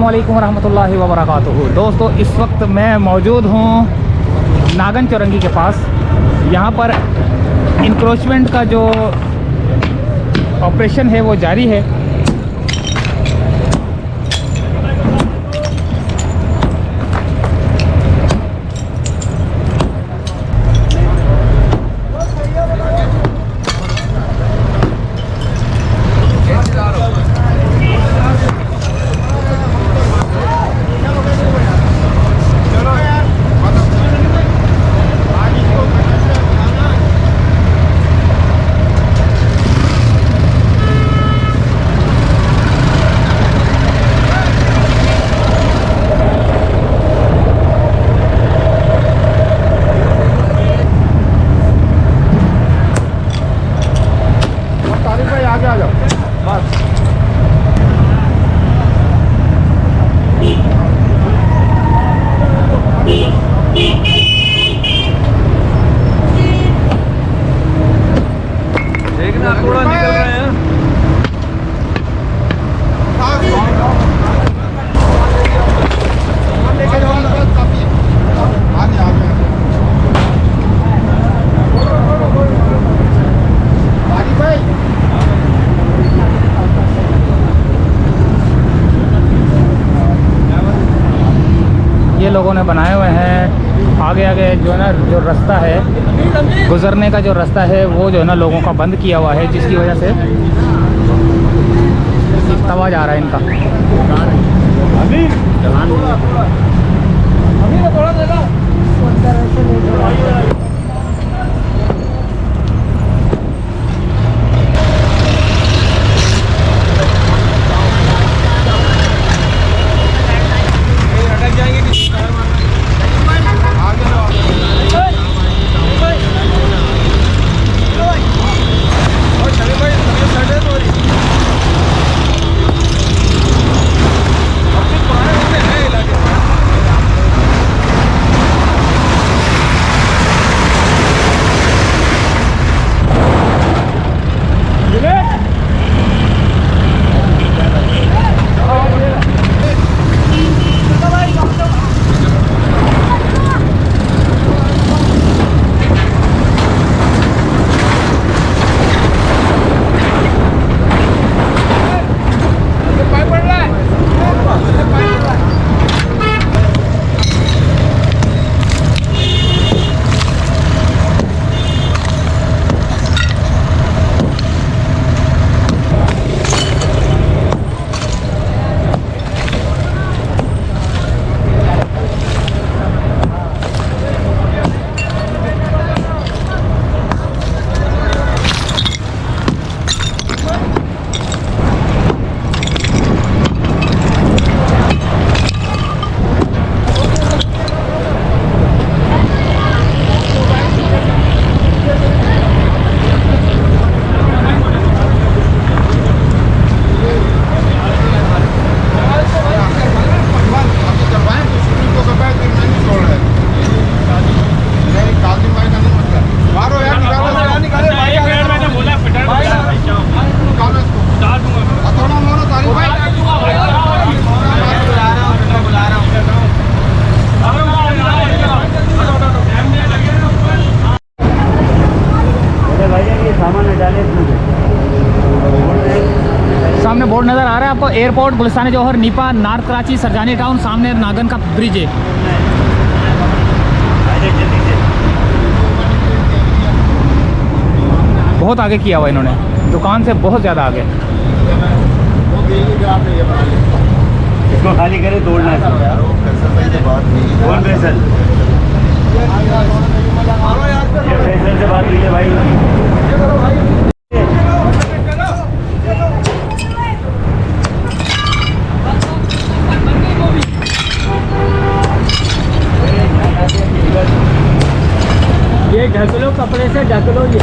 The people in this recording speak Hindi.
अस्सलामुअलैकुम रहमतुल्लाहि व बरकातुहू। दोस्तों, इस वक्त मैं मौजूद हूँ नागन चौरंगी के पास। यहाँ पर इंक्रोचमेंट का जो ऑपरेशन है वो जारी है। ये लोगों ने बनाए हुए हैं। आगे आगे जो है ना, जो रास्ता है, गुज़रने का जो रास्ता है वो जो है ना लोगों का बंद किया हुआ है, जिसकी वजह से तवा जा रहा है इनका। सामने बोर्ड नज़र आ रहा है आपको, airport Gulistan Jauhar Nipa north Karachi Surjani town, सामने नागन का ब्रिज है। बहुत आगे किया हुआ इन्होंने, दुकान से बहुत ज़्यादा आगे। इसको खाली करे तोड़ना है से बात कीजिए भाई। ये ढक लो, कपड़े से ढक लो ये।